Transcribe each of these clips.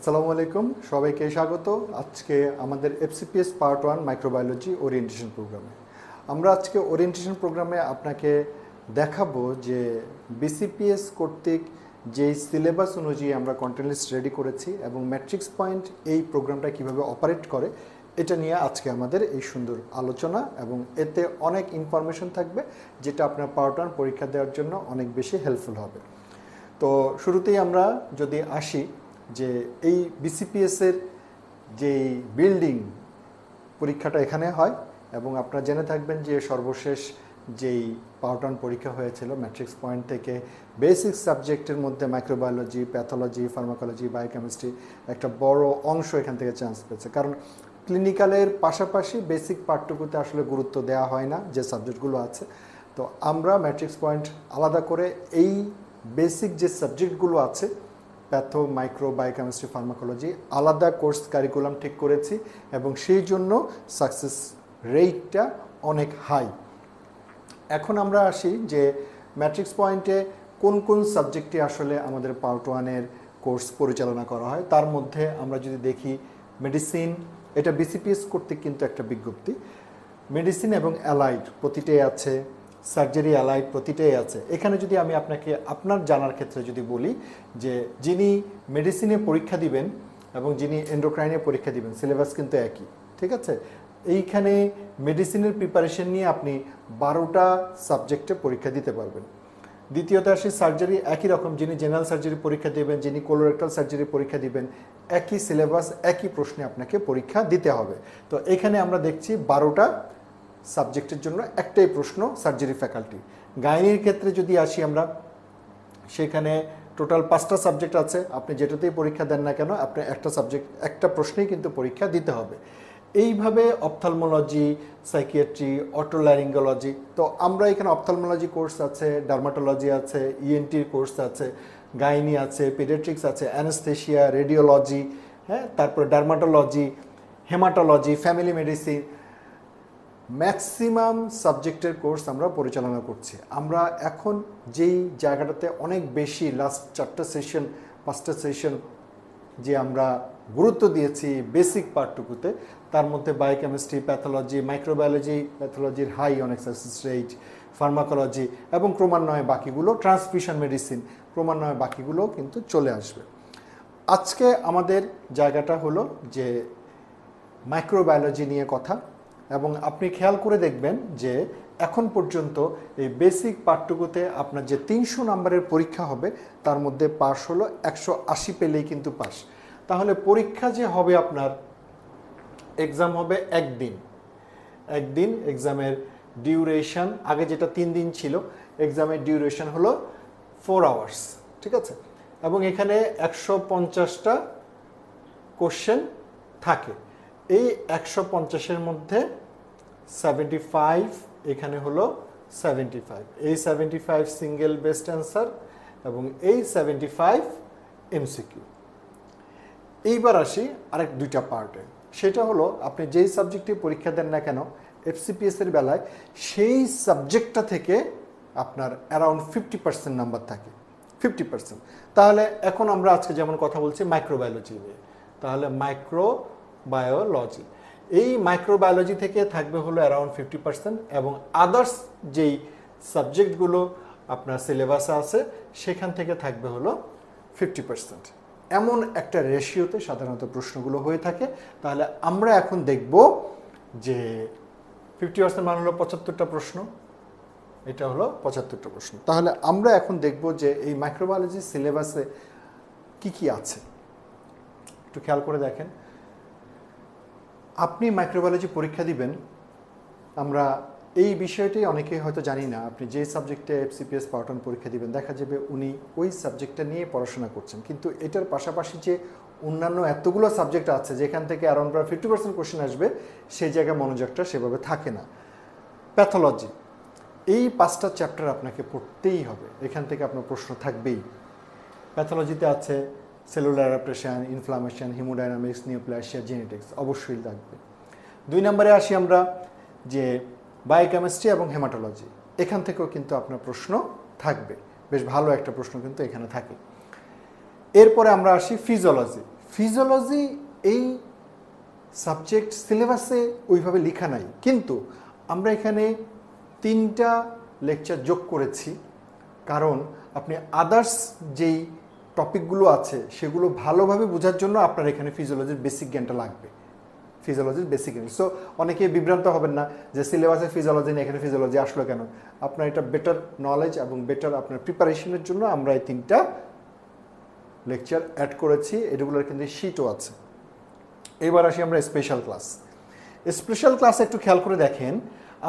আসসালামু আলাইকুম, সবাইকে স্বাগত। আজকে আমাদের এফসিপিএস পার্ট 1 মাইক্রোবায়োলজি ওরিয়েন্টেশন প্রোগ্রামে আমরা আজকে ওরিয়েন্টেশন প্রোগ্রামে আপনাকে দেখাবো যে বিসিপিএস কর্তৃক যেই সিলেবাস অনুযায়ী আমরা কন্টেন্ট লিস্ট রেডি করেছি এবং ম্যাট্রিক্স পয়েন্ট এই প্রোগ্রামটা কিভাবে অপারেট করে এটা নিয়ে আজকে আমাদের এই সুন্দর আলোচনা, এবং এতে অনেক ইনফরমেশন থাকবে যেটা আপনার পার্ট 1 পরীক্ষা দেওয়ার জন্য অনেক বেশি হেল্পফুল হবে। তো শুরুতেই আমরা যদি আসি যে এই বিসিপিএসের যেই বিল্ডিং পরীক্ষাটা এখানে হয়, এবং আপনারা জেনে থাকবেন যে সর্বশেষ যেই পার্ট 1 পরীক্ষা হয়েছিল ম্যাট্রিক্স পয়েন্ট থেকে বেসিক সাবজেক্টের মধ্যে মাইক্রোবায়োলজি, প্যাথোলজি, ফার্মাকোলজি, বায়োকেমিস্ট্রি একটা বড় অংশ এখান থেকে চান্স পেয়েছে। কারণ ক্লিনিক্যালের পাশাপাশি বেসিক পার্টটুকুতে আসলে গুরুত্ব দেওয়া হয় না যে সাবজেক্টগুলো আছে। তো আমরা ম্যাট্রিক্স পয়েন্ট আলাদা করে এই বেসিক যে সাবজেক্টগুলো আছে প্যাথো, মাইক্রো, বায়োকেমিস্ট্রি, ফার্মাকোলজি আলাদা কোর্স কারিকুলাম ঠিক করেছি, এবং সেই জন্য সাকসেস রেটটা অনেক হাই। এখন আমরা আসি যে ম্যাট্রিক্স পয়েন্টে কোন কোন সাবজেক্টে আসলে আমাদের পার্ট 1-এর কোর্স পরিচালনা করা হয়। তার মধ্যে আমরা যদি দেখি মেডিসিন, এটা বিসিপিএস কর্তৃক কিন্তু একটা বিজ্ঞপ্তি, মেডিসিন এবং অ্যালাইড প্রতিটাই আছে, সার্জারি অ্যালাইড প্রতিটাই আছে। এখানে যদি আমি আপনাকে আপনার জানার ক্ষেত্রে যদি বলি যে যিনি মেডিসিনে পরীক্ষা দিবেন এবং যিনি এন্ডোক্রাইনে পরীক্ষা দিবেন সিলেবাস কিন্তু একই, ঠিক আছে। এইখানে মেডিসিনের প্রিপারেশন নিয়ে আপনি 12টা সাবজেক্টে পরীক্ষা দিতে পারবেন। দ্বিতীয়ত আসি সার্জারি, একই রকম, যিনি জেনারেল সার্জারি পরীক্ষা দেবেন, যিনি কোলোরেক্টাল সার্জারি পরীক্ষা দিবেন, একই সিলেবাস একই প্রশ্নে আপনাকে পরীক্ষা দিতে হবে। তো এখানে আমরা দেখছি 12টা সাবজেক্টের জন্য একটাই প্রশ্ন সার্জারি ফ্যাকাল্টি। গাইনির ক্ষেত্রে যদি আসি আমরা, সেখানে টোটাল 5টা সাবজেক্ট আছে। আপনি যেটাতেই পরীক্ষা দেন না কেন আপনি একটা সাবজেক্ট একটা প্রশ্নেই কিন্তু পরীক্ষা দিতে হবে। এইভাবে অপথলমোলজি, সাইকিয়াট্রি, অটোল্যারিঙ্গোলজি, তো আমরা এখানে অপথলমোলজি কোর্স আছে, ডার্মাটোলজি আছে, ইএনটির কোর্স আছে, গাইনি আছে, পিডিয়াট্রিক্স আছে, অ্যানেস্থেশিয়া, রেডিওলজি, হ্যাঁ, তারপরে dermatology, haematology, family medicine, maximum সাবজেক্টের কোর্স আমরা পরিচালনা করছি। আমরা এখন যেই জায়গাটাতে অনেক বেশি লাস্ট 4টা সেশন 5টা সেশন যে আমরা গুরুত্ব দিয়েছি বেসিক পার্টটুকুতে, তার মধ্যে বায়োকেমিস্ট্রি, প্যাথোলজি, মাইক্রোবায়োলজি, প্যাথোলজির হাই অনেক সাকসেস রেট, ফার্মাকোলজি, এবং ক্রমান্বয়ে বাকিগুলো, ট্রান্সফিউশন মেডিসিন, ক্রমান্বয়ে বাকিগুলো কিন্তু চলে আসবে। আজকে আমাদের জায়গাটা হলো যে মাইক্রোবায়োলজি নিয়ে কথা, এবং আপনি খেয়াল করে দেখবেন যে এখন পর্যন্ত এই বেসিক পার্টটুকুতে আপনার যে 300 নম্বরের পরীক্ষা হবে তার মধ্যে পাস হলো 180 পেলেই কিন্তু পাস। তাহলে পরীক্ষা যে হবে আপনার, এক্সাম হবে একদিন এক্সামের ডিউরেশন, আগে যেটা 3 দিন ছিল, এক্সামের ডিউরেশন হলো 4 আওয়ার্স, ঠিক আছে। এবং এখানে 150টা কোশ্চেন থাকে। এই 150-এর মধ্যে 75 এখানে হলো 75, এই 75 সিঙ্গেল বেস্ট অ্যান্সার এবং এই 75 এমসিকিউ। এইবার আসি আরেক 2টা পার্টে, সেটা হলো আপনি যেই সাবজেক্টে পরীক্ষা দেন না কেন এফসিপিএসের বেলায় সেই সাবজেক্টটা থেকে আপনার অ্যারাউন্ড 50% নাম্বার থাকে, 50%। তাহলে এখন আমরা আজকে যেমন কথা বলছি মাইক্রোবায়োলজি নিয়ে, তাহলে মাইক্রোবায়োলজি, এই মাইক্রোবায়োলজি থেকে থাকবে হলো অ্যারাউন্ড 50%, এবং আদার্স যেই সাবজেক্টগুলো আপনার সিলেবাসে আছে সেখান থেকে থাকবে হলো 50%। এমন একটা রেশিওতে সাধারণত প্রশ্নগুলো হয়ে থাকে। তাহলে আমরা এখন দেখব যে 50% মানে হলো 75টা প্রশ্ন, এটা হলো 75টা প্রশ্ন। তাহলে আমরা এখন দেখব যে এই মাইক্রোবায়োলজি সিলেবাসে কি কি আছে। একটু খেয়াল করে দেখেন, আপনি মাইক্রোবায়োলজি পরীক্ষা দিবেন, আমরা এই বিষয়টি অনেকেই হয়তো জানি না। আপনি যে সাবজেক্টে এফসিপিএস পার্ট 1 পরীক্ষা দিবেন দেখা যাবে উনি ওই সাবজেক্টটা নিয়ে পড়াশোনা করছেন, কিন্তু এটার পাশাপাশি যে অন্যান্য এতগুলো সাবজেক্ট আছে যেখান থেকে অ্যারাউন্ড 50% কোশ্চেন আসবে, সেই জায়গায় মনোযোগটা সেভাবে থাকে না। প্যাথোলজি, এই 5টা চ্যাপ্টার আপনাকে পড়তেই হবে, এখান থেকে আপনার প্রশ্ন থাকবেই। প্যাথোলজিতে আছে cellular adaptation, inflammation, haemodynamics, neoplasia, genetics অবশ্যই লাগবে। 2 নম্বরে আসি আমরা যে বায়োকেমিস্ট্রি এবং হেমাটোলজি, এখান থেকেও কিন্তু আপনার প্রশ্ন থাকবে, বেশ ভালো একটা প্রশ্ন কিন্তু এখানে থাকে। এরপরে আমরা আসি ফিজিওলজি। ফিজিওলজি এই সাবজেক্ট সিলেবাসে ওইভাবে লেখা নাই, কিন্তু আমরা এখানে 3টা লেকচার যোগ করেছি, কারণ আপনি আদার্স যেই টপিকগুলো আছে সেগুলো ভালোভাবে বোঝার জন্য আপনার এখানে ফিজিওলজির বেসিক জ্ঞানটা লাগবে, ফিজিওলজির বেসিক জ্ঞান। সো অনেকে বিভ্রান্ত হবেন না যে সিলেবাসে ফিজিওলজি নেই, এখানে ফিজিওলজি আসলো কেন। আপনার এটা বেটার নলেজ এবং বেটার আপনার প্রিপারেশনের জন্য আমরা এই 3টা লেকচার অ্যাড করেছি, এগুলোর কিন্তু শিটও আছে। এবার আসি আমরা স্পেশাল ক্লাস। স্পেশাল ক্লাস একটু খেয়াল করে দেখেন,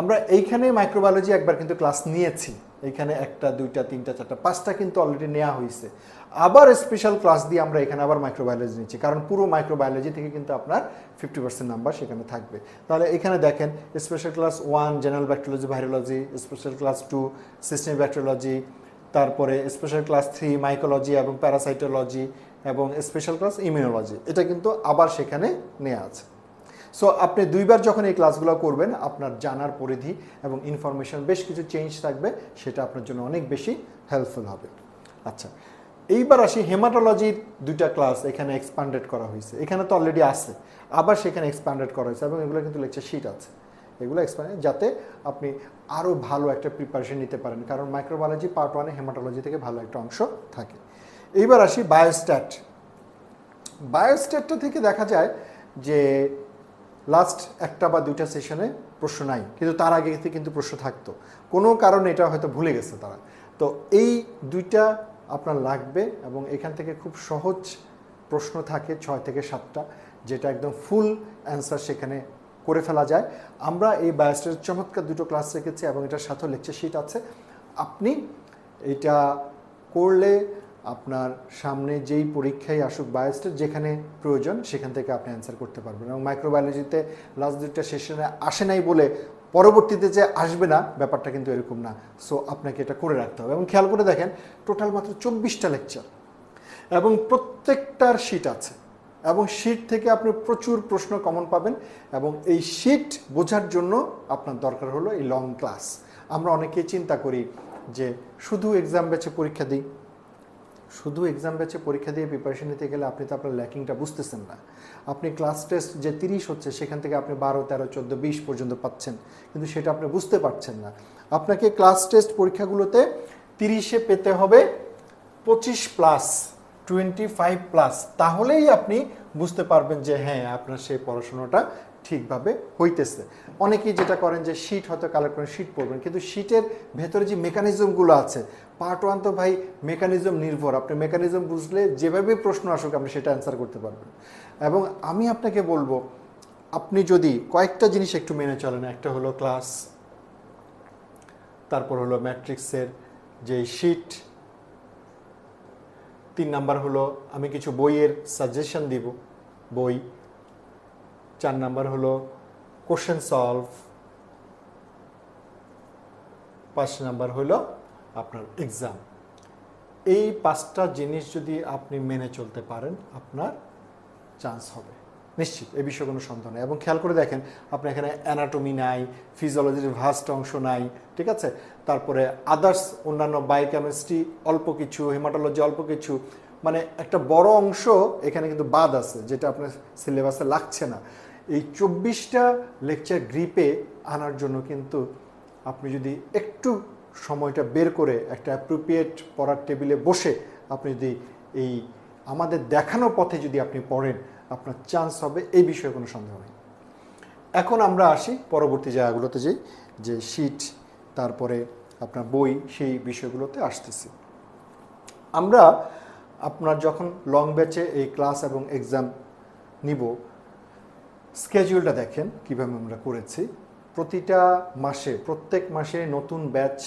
আমরা এইখানে মাইক্রোবায়োলজি একবার কিন্তু ক্লাস নিয়েছি, এইখানে 1টা 2টা 3টা 4টা 5টা কিন্তু অলরেডি নেওয়া হয়েছে। আবার স্পেশাল ক্লাস দিয়ে আমরা এখানে আবার মাইক্রোবায়োলজি নিচ্ছি, কারণ পুরো মাইক্রোবায়োলজি থেকে কিন্তু আপনার 50% নাম্বার সেখানে থাকবে। তাহলে এখানে দেখেন special class 1 general bacteriology virology, special class 2 systemic bacteriology, তারপরে স্পেশাল ক্লাস 3 মাইকোলজি এবং প্যারাসাইটোলজি, এবং স্পেশাল ক্লাস ইমিউনোলজি। এটা কিন্তু আবার সেখানে নেওয়া আছে। সো আপনি 2বার যখন এই ক্লাসগুলো করবেন, আপনার জানার পরিধি এবং ইনফরমেশন বেশ কিছু চেঞ্জ থাকবে, সেটা আপনার জন্য অনেক বেশি হেল্পফুল হবে। আচ্ছা, এইবার আসি হেমাটোলজির 2টা ক্লাস এখানে এক্সপ্যান্ডেড করা হয়েছে, এখানে তো অলরেডি আছে, আবার সেখানে এক্সপ্যান্ডেড করা হয়েছে, এবং এগুলো কিন্তু লেকচার শিট আছে, এগুলো এক্সপ্যান্ড যাতে আপনি আরও ভালো একটা প্রিপারেশন নিতে পারেন, কারণ মাইক্রোবায়োলজি পার্ট 1-এ হেমাটোলজি থেকে ভালো একটা অংশ থাকে। এইবার আসি বায়োস্ট্যাট। বায়োস্ট্যাটটা থেকে দেখা যায় যে লাস্ট 1টা বা 2টা সেশনে প্রশ্ন নাই, কিন্তু তার আগে কিন্তু প্রশ্ন থাকতো, কোনো কারণে এটা হয়তো ভুলে গেছে তারা। তো এই 2টা আপনার লাগবে, এবং এখান থেকে খুব সহজ প্রশ্ন থাকে 6 থেকে 7টা, যেটা একদম ফুল অ্যান্সার সেখানে করে ফেলা যায়। আমরা এই বায়োস্ট্যাটের চমৎকার 2টো ক্লাস রেখেছি, এবং এটার সাথেও লেকচার শিট আছে। আপনি এটা করলে আপনার সামনে যেই পরীক্ষায় আসুক বায়োস্ট্যাট, যেখানে প্রয়োজন সেখান থেকে আপনি অ্যান্সার করতে পারবেন। এবং মাইক্রোবায়োলজিতে লাস্ট 2টা সেশনে আসে নাই বলে পরবর্তীতে যে আসবে না, ব্যাপারটা কিন্তু এরকম না। সো আপনাকে এটা করে রাখতে হবে। এবং খেয়াল করে দেখেন, টোটাল মাত্র 24টা লেকচার, এবং প্রত্যেকটার শিট আছে, এবং শিট থেকে আপনি প্রচুর প্রশ্ন কমন পাবেন। এবং এই শিট বোঝার জন্য আপনার দরকার হলো এই লং ক্লাস। আমরা অনেকেই চিন্তা করি যে শুধু এক্সাম ব্যাচে পরীক্ষা দিই, শুধু এক্সাম ব্যাচে পরীক্ষা দিয়ে প্রিপারেশন নিতে গেলে আপনি তো আপনার ল্যাকিংটা বুঝতেছেন না। আপনি ক্লাস টেস্ট যে 30 হচ্ছে, সেখান থেকে আপনি 12, 13, 14, 20 পর্যন্ত পাচ্ছেন, কিন্তু সেটা আপনি বুঝতে পারছেন না। আপনাকে ক্লাস টেস্ট পরীক্ষাগুলোতে 30-এ পেতে হবে 25+, 25+, তাহলেই আপনি বুঝতে পারবেন যে হ্যাঁ, আপনার সেই পড়াশোনাটা ঠিকভাবে হইতেছে। অনেকেই যেটা করেন যে শিট হয়তো কালেক্ট করেন, শিট পড়বেন, কিন্তু শিটের ভেতরে যে মেকানিজমগুলো আছে, পার্ট 1 তো ভাই মেকানিজম নির্ভর, আপনি মেকানিজম বুঝলে যেভাবে প্রশ্ন আসুক আপনি সেটা অ্যান্সার করতে পারবেন। এবং আমি আপনাকে বলবো, আপনি যদি কয়েকটা জিনিস একটু মেনে চলেন, একটা হলো ক্লাস, তারপর হলো ম্যাট্রিক্সের যে শিট, 3 নাম্বার হলো আমি কিছু বইয়ের সাজেশন দিব, বই, 4 নাম্বার হলো কোশ্চেন সলভ, 5 নাম্বার হলো আপনার এক্সাম। এই 5টা জিনিস যদি আপনি মেনে চলতে পারেন, আপনার চান্স হবে নিশ্চিত, এ বিষয়ে কোনো সন্দেহ নেই। এবং খেয়াল করে দেখেন, আপনি এখানে অ্যানাটমি নাই, ফিজিওলজির ভাস্ট অংশ নাই, ঠিক আছে, তারপরে আদার্স অন্যান্য বায়োকেমিস্ট্রি অল্প কিছু, হেমাটোলজি অল্প কিছু, মানে একটা বড় অংশ এখানে কিন্তু বাদ আছে, যেটা আপনার সিলেবাসে লাগছে না। এই 24টা লেকচার গ্রিপে আনার জন্য কিন্তু আপনি যদি একটু সময়টা বের করে একটা অ্যাপ্রোপ্রিয়েট পড়ার টেবিলে বসে আপনি যদি এই আমাদের দেখানো পথে যদি আপনি পড়েন, আপনার চান্স হবে, এই বিষয়ে কোনো সন্দেহ নেই। এখন আমরা আসি পরবর্তী জায়গাগুলোতে, যে শিট, তারপরে আপনার বই, সেই বিষয়গুলোতে আসতেছি। আমরা আপনার যখন লং ব্যাচে এই ক্লাস এবং এক্সাম নিব, স্কেডিউলটা দেখেন কীভাবে আমরা করেছি। প্রতিটা মাসে, প্রত্যেক মাসে নতুন ব্যাচ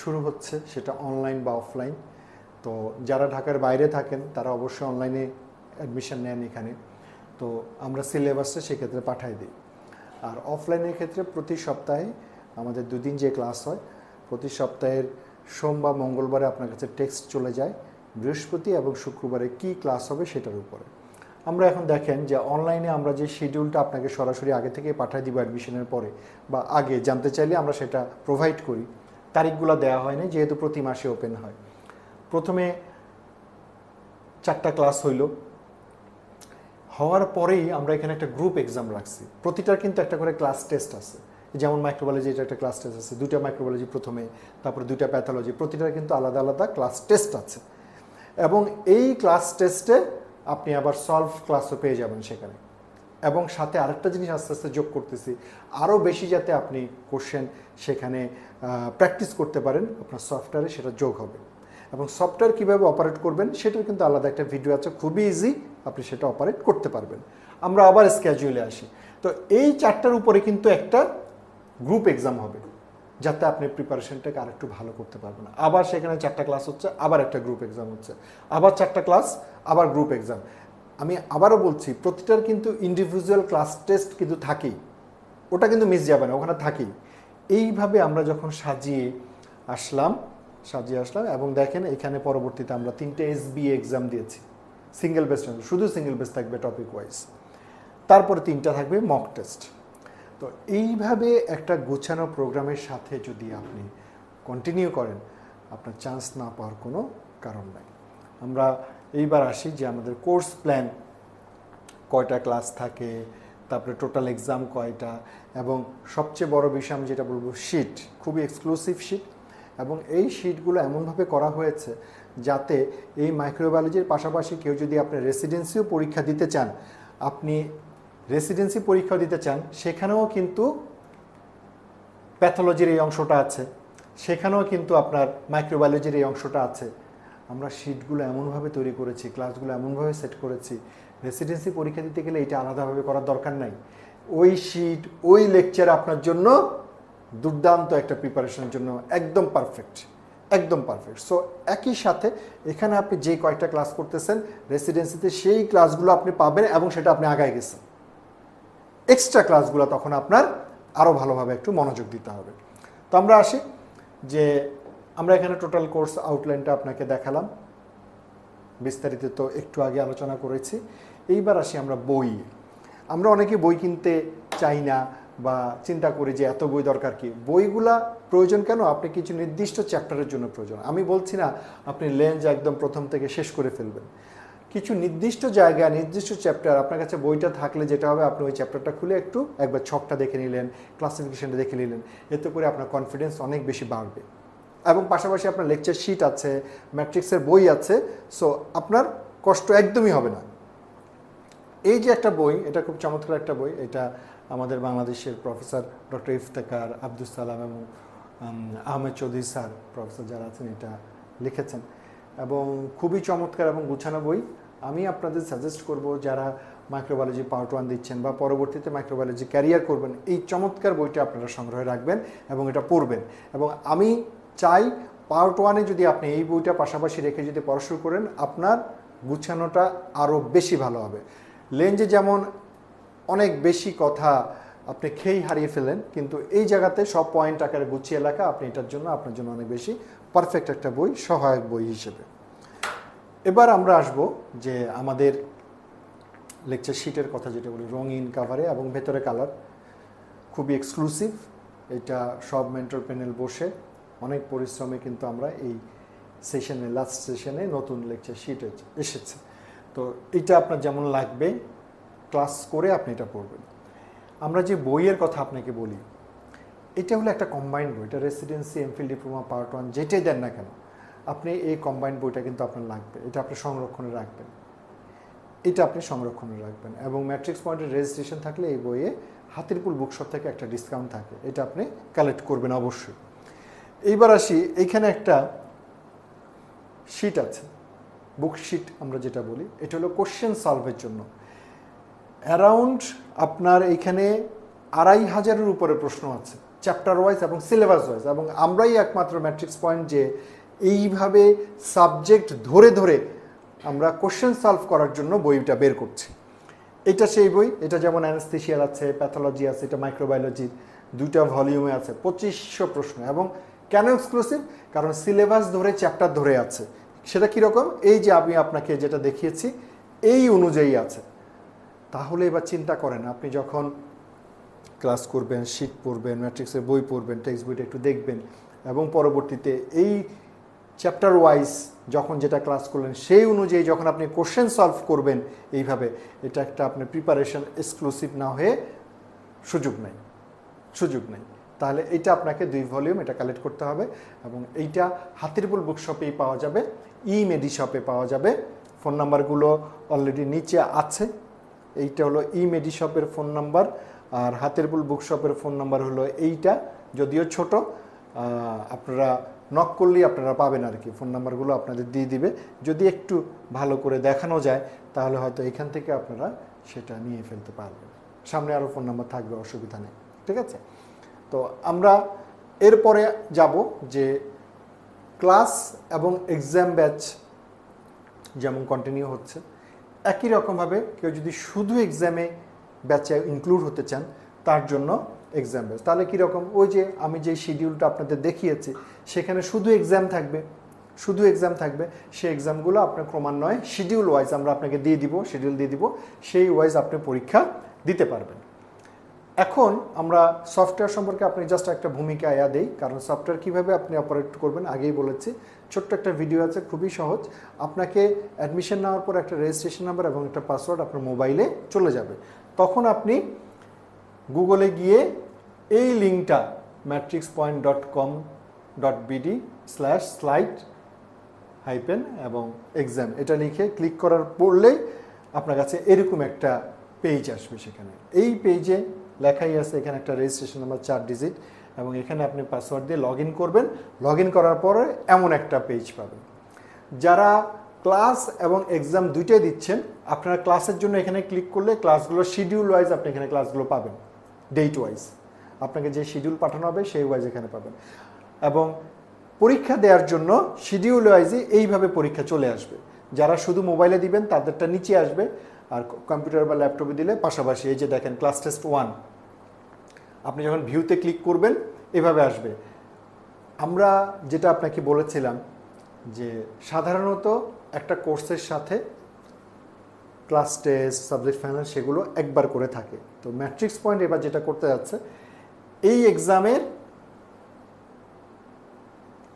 শুরু হচ্ছে, সেটা অনলাইন বা অফলাইন। তো যারা ঢাকার বাইরে থাকেন তারা অবশ্যই অনলাইনে অ্যাডমিশন নেন এখানে, তো আমরা সিলেবাসটা সেক্ষেত্রে পাঠাই দিই। আর অফলাইনের ক্ষেত্রে প্রতি সপ্তাহে আমাদের 2 দিন যে ক্লাস হয়, প্রতি সপ্তাহের সোম বা মঙ্গলবারে আপনার কাছে টেক্সট চলে যায়, বৃহস্পতি এবং শুক্রবারে কি ক্লাস হবে সেটার উপরে। আমরা এখন দেখেন যে অনলাইনে আমরা যে শিডিউলটা আপনাকে সরাসরি আগে থেকে পাঠিয়ে দিব অ্যাডমিশনের পরে, বা আগে জানতে চাইলে আমরা সেটা প্রোভাইড করি। তারিখগুলো দেওয়া হয় না, যেহেতু প্রতি মাসে ওপেন হয়। প্রথমে 4টা ক্লাস হইল, হওয়ার পরেই আমরা এখানে একটা গ্রুপ এক্সাম রাখছি। প্রতিটার কিন্তু একটা করে ক্লাস টেস্ট আছে, যেমন মাইক্রোবায়োলজি এটা একটা ক্লাস টেস্ট আছে, 2টা মাইক্রোবায়োলজি প্রথমে, তারপরে 2টা প্যাথোলজি, প্রতিটার কিন্তু আলাদা আলাদা ক্লাস টেস্ট আছে। এবং এই ক্লাস টেস্টে আপনি আবার সলভ ক্লাসও পেয়ে যাবেন সেখানে। এবং সাথে আরেকটা জিনিস আস্তে আস্তে যোগ করতেছি, আরও বেশি যাতে আপনি কোশ্চেন সেখানে প্র্যাকটিস করতে পারেন, আপনার সফটওয়্যারে সেটা যোগ হবে। এবং সফটওয়্যার কীভাবে অপারেট করবেন সেটার কিন্তু আলাদা একটা ভিডিও আছে, খুবই ইজি, আপনি সেটা অপারেট করতে পারবেন। আমরা আবার স্ক্যাজুয়ালে আসি। তো এই 4টার উপরে কিন্তু একটা গ্রুপ এক্সাম হবে, যাতে আপনি প্রিপারেশনটাকে আরেকটু ভালো করতে পারবেন। আবার সেখানে 4টা ক্লাস হচ্ছে, আবার একটা গ্রুপ এক্সাম হচ্ছে, আবার 4টা ক্লাস, আবার গ্রুপ এক্সাম। আমি আবারও বলছি, প্রতিটার কিন্তু ইন্ডিভিজুয়াল ক্লাস টেস্ট কিন্তু থাকেই, ওটা কিন্তু মিস যাবে না, ওখানে থাকেই। এইভাবে আমরা যখন সাজিয়ে আসলাম এবং দেখেন এখানে পরবর্তীতে আমরা 3টে SBA এক্সাম দিয়েছি, সিঙ্গেল বেস, শুধু সিঙ্গেল বেস থাকবে টপিক ওয়াইজ, তারপরে 3টা থাকবে মক টেস্ট। তো এইভাবে একটা গোছানো প্রোগ্রামের সাথে যদি আপনি কন্টিনিউ করেন, আপনার চান্স না পাওয়ার কোনো কারণ নাই। আমরা এইবার আসি যে আমাদের কোর্স প্ল্যান কয়টা ক্লাস থাকে, তারপরে টোটাল এক্সাম কয়টা, এবং সবচেয়ে বড় বিষয় আমি যেটা বলবো, শিট, খুবই এক্সক্লুসিভ শিট। এবং এই শিটগুলো এমনভাবে করা হয়েছে যাতে এই মাইক্রোবায়োলজির পাশাপাশি কেউ যদি আপনি রেসিডেন্সিও পরীক্ষা দিতে চান, আপনি রেসিডেন্সি পরীক্ষা দিতে চান, সেখানেও কিন্তু প্যাথোলজির এই অংশটা আছে, সেখানেও কিন্তু আপনার মাইক্রোবায়োলজির এই অংশটা আছে। আমরা শিটগুলো এমনভাবে তৈরি করেছি, ক্লাসগুলো এমনভাবে সেট করেছি, রেসিডেন্সি পরীক্ষা দিতে গেলে এটা আলাদাভাবে করার দরকার নাই। ওই শিট, ওই লেকচার আপনার জন্য দুর্দান্ত একটা প্রিপারেশনের জন্য একদম পারফেক্ট, একদম পারফেক্ট। সো একই সাথে এখানে আপনি যে কয়েকটা ক্লাস করতেছেন রেসিডেন্সিতে, সেই ক্লাসগুলো আপনি পাবেন এবং সেটা আপনি আগায় গেছেন। এক্সট্রা ক্লাসগুলো তখন আপনার আরও ভালোভাবে একটু মনোযোগ দিতে হবে। তো আমরা আসি যে আমরা এখানে টোটাল কোর্স আউটলাইনটা আপনাকে দেখালাম, বিস্তারিত তো একটু আগে আলোচনা করেছি। এইবার আসি আমরা বই। আমরা অনেকে বই কিনতে চাই না বা চিন্তা করি যে এত বই দরকার কি। বইগুলা প্রয়োজন কেন? আপনি কিছু নির্দিষ্ট চ্যাপ্টারের জন্য প্রয়োজন। আমি বলছি না আপনি লেন্স একদম প্রথম থেকে শেষ করে ফেলবেন। কিছু নির্দিষ্ট জায়গা, নির্দিষ্ট চ্যাপ্টার আপনার কাছে বইটা থাকলে যেটা হবে, আপনি ওই চ্যাপ্টারটা খুলে একটু একবার ছকটা দেখে নিলেন, ক্লাসিফিকেশনটা দেখে নিলেন, এতে করে আপনার কনফিডেন্স অনেক বেশি বাড়বে। এবং পাশাপাশি আপনার লেকচার শিট আছে, ম্যাট্রিক্সের বই আছে, সো আপনার কষ্ট একদমই হবে না। এই যে একটা বই, এটা খুব চমৎকার একটা বই। এটা আমাদের বাংলাদেশের প্রফেসর ডক্টর ইফতেখার, আব্দুল সালাম এবং আহমেদ চৌধুরী স্যার, প্রফেসর যারা আছেন, এটা লিখেছেন এবং খুবই চমৎকার এবং গুছানো বই। আমি আপনাদের সাজেস্ট করব, যারা মাইক্রোবায়োলজি পার্ট 1 দিচ্ছেন বা পরবর্তীতে মাইক্রোবায়োলজি ক্যারিয়ার করবেন, এই চমৎকার বইটা আপনারা সংগ্রহে রাখবেন এবং এটা পড়বেন। এবং আমি চাই পার্ট 1-এ যদি আপনি এই বইটা পাশাপাশি রেখে যদি পড়াশুরু করেন, আপনার গুছানোটা আরও বেশি ভালো হবে। লেন্সে যেমন অনেক বেশি কথা আপনি খেয়েই হারিয়ে ফেলেন, কিন্তু এই জায়গাতে সব পয়েন্ট আকারে গুছিয়ে লেখা, আপনি এটার জন্য আপনার জন্য অনেক বেশি পারফেক্ট একটা বই, সহায়ক বই হিসেবে। এবার আমরা আসব যে আমাদের লেকচার শিটের কথা, যেটা বলি রঙিন কাভারে এবং ভেতরে কালার, খুবই এক্সক্লুসিভ। এটা সব মেন্টর প্যানেল বসে অনেক পরিশ্রমে কিন্তু আমরা এই সেশনে, লাস্ট সেশনে নতুন লেকচার শিট এসেছে। তো এটা আপনার যেমন লাগবে, ক্লাস করে আপনি এটা পড়বেন। আমরা যে বইয়ের কথা আপনাকে বলি, এটা হলো একটা কম্বাইন্ড বই। এটা রেসিডেন্সি, এমফিল, ডিপ্লোমা, পার্ট 1 যেটাই দেন না কেন, আপনি এই কম্বাইন্ড বইটা কিন্তু আপনার লাগবে। এটা আপনি সংরক্ষণে রাখবেন, এবং ম্যাট্রিক্স পয়েন্টের রেজিস্ট্রেশন থাকলে এই বইয়ে হাতিরপুল বুকশপ থেকে একটা ডিসকাউন্ট থাকে, এটা আপনি কালেক্ট করবেন অবশ্যই। এইবার আসি, এইখানে একটা শিট আছে, বুক শিট আমরা যেটা বলি, এটা হলো কোশ্চেন সলভের জন্য। অ্যারাউন্ড আপনার এইখানে 2500-এর উপরে প্রশ্ন আছে, চ্যাপ্টার ওয়াইজ এবং সিলেবাস ওয়াইজ। এবং আমরাই একমাত্র ম্যাট্রিক্স পয়েন্ট যে এইভাবে সাবজেক্ট ধরে ধরে আমরা কোশ্চেন সলভ করার জন্য বইটা বের করছি। এটা সেই বই। এটা যেমন অ্যানেস্থেশিয়ার আছে, প্যাথোলজি আছে, এটা মাইক্রোবায়োলজির 2টা ভলিউমে আছে, 2500 প্রশ্ন। এবং কেন এক্সক্লুসিভ? কারণ সিলেবাস ধরে, চ্যাপ্টার ধরে আছে। সেটা কীরকম? এই যে আমি আপনাকে যেটা দেখিয়েছি এই অনুযায়ী আছে। তাহলে এবার চিন্তা করেন, আপনি যখন ক্লাস করবেন, শিট পড়বেন, ম্যাট্রিক্সের বই পড়বেন, টেক্সট বইটা একটু দেখবেন এবং পরবর্তীতে এই চ্যাপ্টার ওয়াইজ যখন যেটা ক্লাস করলেন সেই অনুযায়ী যখন আপনি কোশ্চেন সলভ করবেন এইভাবে, এটা একটা আপনার প্রিপারেশন এক্সক্লুসিভ না হয়ে সুযোগ নেই। তাহলে এটা আপনাকে 2 ভলিউম এটা কালেক্ট করতে হবে এবং এইটা হাতিরপুল বুকশপেই পাওয়া যাবে, মেডি শপে পাওয়া যাবে। ফোন নাম্বারগুলো অলরেডি নিচে আছে। এইটা হলো মেডি শপের ফোন নাম্বার, আর হাতিরপুল বুকশপের ফোন নাম্বার হলো এইটা, যদিও ছোট, আপনারা নক করলেই আপনারা পাবেন আর কি। ফোন নাম্বারগুলো আপনাদের দিয়ে দিবে, যদি একটু ভালো করে দেখানো যায় তাহলে হয়তো এখান থেকে আপনারা সেটা নিয়ে ফেলতে পারবেন। সামনে আরও ফোন নাম্বার থাকবে, অসুবিধা নেই, ঠিক আছে। তো আমরা এরপরে যাব যে ক্লাস এবং এক্সাম ব্যাচ যেমন কন্টিনিউ হচ্ছে, একই রকমভাবে কেউ যদি শুধু এক্সামে ব্যাচে ইনক্লুড হতে চান তার জন্য এক্সাম ব্যাচ। তাহলে কীরকম, ওই যে আমি যে শিডিউলটা আপনাদের দেখিয়েছি সেখানে শুধু এক্সাম থাকবে, সেই এক্সামগুলো আপনার ক্রমান্বয়ে শিডিউল ওয়াইজ আমরা আপনাকে শিডিউল দিয়ে দিব, সেই ওয়াইজ আপনি পরীক্ষা দিতে পারবেন। এখন আমরা সফটওয়্যার সম্পর্কে আপনি জাস্ট একটা ভূমিকা দেই, কারণ সফটওয়্যার কীভাবে আপনি অপারেট করবেন আগেই বলেছি। ছোট্ট একটা ভিডিও আছে, খুবই সহজ। আপনাকে অ্যাডমিশন নেওয়ার পর একটা রেজিস্ট্রেশন নাম্বার এবং একটা পাসওয়ার্ড আপনার মোবাইলে চলে যাবে। তখন আপনি গুগলে গিয়ে এই লিঙ্কটা matrixpoint.com.bd/slide এবং এক্সাম এটা লিখে ক্লিক করার পড়লেই আপনার কাছে এরকম একটা পেজ আসবে। সেখানে এই পেজে লেখাই আছে, এখানে একটা রেজিস্ট্রেশন নাম্বার 4 ডিজিট এবং এখানে আপনি পাসওয়ার্ড দিয়ে লগ ইন করবেন। লগ ইন করার পরে এমন একটা পেজ পাবেন। যারা ক্লাস এবং এক্সাম দুইটাই দিচ্ছেন, আপনারা ক্লাসের জন্য এখানে ক্লিক করলে ক্লাসগুলো শিডিউল ওয়াইজ আপনি এখানে ক্লাসগুলো পাবেন, ডেট ওয়াইজ আপনাকে যে শিডিউল পাঠানো হবে সেই ওয়াইজ এখানে পাবেন। এবং পরীক্ষা দেওয়ার জন্য শিডিউল ওয়াইজে এইভাবে পরীক্ষা চলে আসবে। যারা শুধু মোবাইলে দিবেন তাদেরটা নিচে আসবে, আর কম্পিউটার বা ল্যাপটপে দিলে পাশাপাশি এই যে দেখেন ক্লাস টেস্ট 1, আপনি যখন ভিউতে ক্লিক করবেন এভাবে আসবে। আমরা যেটা আপনাকে বলেছিলাম যে সাধারণত একটা কোর্সের সাথে ক্লাস টেস্ট, সাবজেক্ট ফাইনাল সেগুলো একবার করে থাকে। তো ম্যাট্রিক্স পয়েন্ট এবার যেটা করতে যাচ্ছে, এই এক্সামের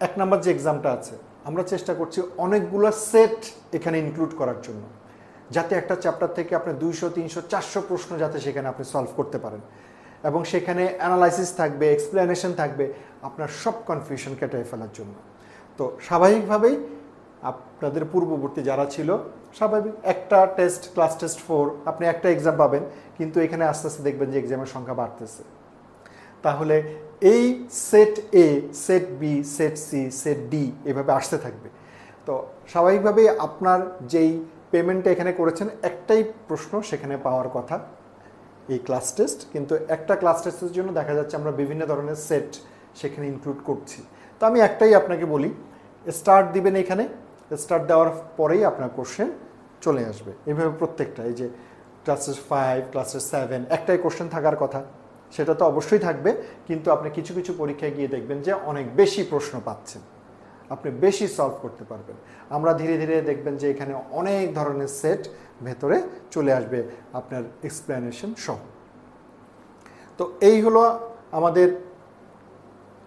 1 নাম্বার যে এক্সামটা আছে আমরা চেষ্টা করছি অনেকগুলো সেট এখানে ইনক্লুড করার জন্য, যাতে একটা চ্যাপ্টার থেকে আপনি 200, 300, 400 প্রশ্ন যাতে সেখানে আপনি সলভ করতে পারেন এবং সেখানে অ্যানালাইসিস থাকবে, এক্সপ্লেনেশন থাকবে, আপনার সব কনফিউশন কেটে ফেলার জন্য। তো স্বাভাবিকভাবেই আপনাদের পূর্ববর্তী যারা ছিল, স্বাভাবিক একটা টেস্ট, ক্লাস টেস্ট 4, আপনি একটা এক্সাম পাবেন, কিন্তু এখানে আস্তে আস্তে দেখবেন যে এক্সামের সংখ্যা বাড়তেছে। তাহলে এই set A, set B, set C, set D এভাবে আসতে থাকবে। তো স্বাভাবিকভাবেই আপনার যেই পেমেন্টটা এখানে করেছেন একটাই প্রশ্ন সেখানে পাওয়ার কথা, এই ক্লাস টেস্ট, কিন্তু একটা ক্লাস টেস্টের জন্য দেখা যাচ্ছে আমরা বিভিন্ন ধরনের সেট সেখানে ইনক্লুড করছি। তো আমি একটাই আপনাকে বলি, স্টার্ট দিবেন, এখানে স্টার্ট দেওয়ার পরেই আপনার কোশ্চেন চলে আসবে। এইভাবে প্রত্যেকটা, এই যে ক্লাসেস 5, ক্লাসেস 7 একটাই কোশ্চেন থাকার কথা, সেটা তো অবশ্যই থাকবে, কিন্তু আপনি কিছু কিছু পরীক্ষায় গিয়ে দেখবেন যে অনেক বেশি প্রশ্ন পাচ্ছেন, আপনি বেশি সলভ করতে পারবেন। আমরা ধীরে ধীরে দেখবেন যে এখানে অনেক ধরনের সেট ভেতরে চলে আসবে আপনার এক্সপ্লেনেশন সহ। তো এই হলো আমাদের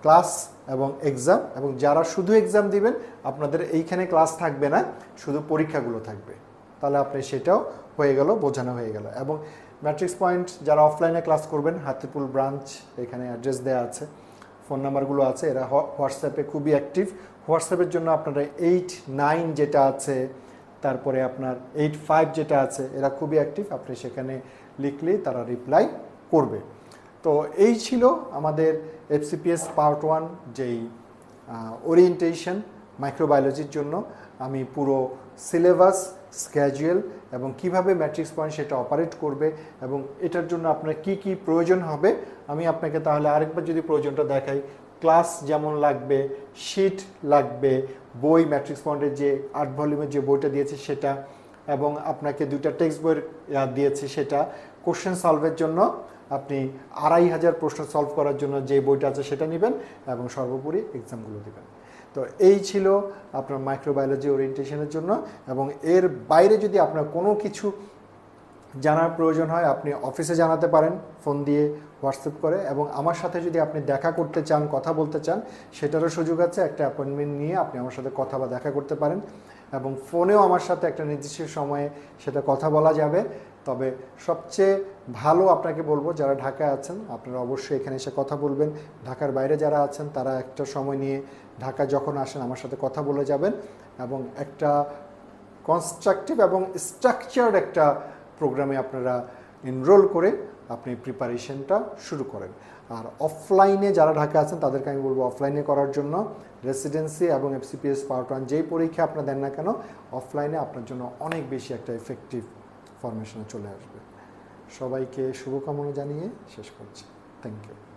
ক্লাস এবং এক্সাম। এবং যারা শুধু এক্সাম দিবেন আপনাদের এইখানে ক্লাস থাকবে না, শুধু পরীক্ষাগুলো থাকবে। তাহলে আপনি সেটাও হয়ে গেল, বোঝানো হয়ে গেল। এবং ম্যাট্রিক্স পয়েন্ট যারা অফলাইনে ক্লাস করবেন, হাতিরপুল ব্রাঞ্চ, এখানে অ্যাড্রেস দেওয়া আছে, ফোন নাম্বারগুলো আছে। এরা হোয়াটসঅ্যাপে খুবই অ্যাক্টিভ। হোয়াটসঅ্যাপের জন্য আপনারা 8-9 যেটা আছে, তারপরে আপনার 8-5 যেটা আছে, এরা খুবই অ্যাক্টিভ। আপনি সেখানে লিখলেই তারা রিপ্লাই করবে। তো এই ছিল আমাদের FCPS পার্ট 1 যেই ওরিয়েন্টেশন মাইক্রোবায়োলজির জন্য। আমি পুরো সিলেবাস, স্ক্যাজুয়াল এবং কিভাবে ম্যাট্রিক্স পয়েন্ট সেটা অপারেট করবে এবং এটার জন্য আপনার কি কি প্রয়োজন হবে আমি আপনাকে তাহলে আরেকবার যদি প্রয়োজনটা দেখাই। ক্লাস যেমন লাগবে, শিট লাগবে, বই ম্যাট্রিক্স পয়েন্টের যে 8 ভলিউমের যে বইটা দিয়েছে সেটা, এবং আপনাকে 2টা টেক্সট বইয়ের দিয়েছে সেটা, কোশ্চেন সলভের জন্য আপনি 2500 প্রশ্ন সলভ করার জন্য যে বইটা আছে সেটা নেবেন এবং সর্বোপরি এক্সামগুলো দেবেন। তো এই ছিল আপনার মাইক্রোবায়োলজি ওরিয়েন্টেশনের জন্য। এবং এর বাইরে যদি আপনার কোনো কিছু জানার প্রয়োজন হয় আপনি অফিসে জানাতে পারেন ফোন দিয়ে, হোয়াটসঅ্যাপ করে, এবং আমার সাথে যদি আপনি দেখা করতে চান, কথা বলতে চান, সেটারও সুযোগ আছে। একটা অ্যাপয়েন্টমেন্ট নিয়ে আপনি আমার সাথে কথা বা দেখা করতে পারেন, এবং ফোনেও আমার সাথে একটা নির্দিষ্ট সময়ে সেটা কথা বলা যাবে। তবে সবচেয়ে ভালো আপনাকে বলবো, যারা ঢাকায় আছেন আপনারা অবশ্যই এখানে এসে কথা বলবেন। ঢাকার বাইরে যারা আছেন তারা একটা সময় নিয়ে ঢাকা যখন আসেন আমার সাথে কথা বলে যাবেন, এবং একটা কনস্ট্রাকটিভ এবং স্ট্রাকচার্ড একটা প্রোগ্রামে আপনারা এনরোল করে আপনি প্রিপারেশনটা শুরু করেন। আর অফলাইনে যারা ঢাকা আছেন তাদেরকে আমি বলবো অফলাইনে করার জন্য রেসিডেন্সি এবং FCPS পার্ট 1 যেই পরীক্ষা আপনার দেন না কেন, অফলাইনে আপনার জন্য অনেক বেশি একটা এফেক্টিভ ফরমেশনে চলে আসবে। সবাইকে শুভকামনা জানিয়ে শেষ করছি। Thank you.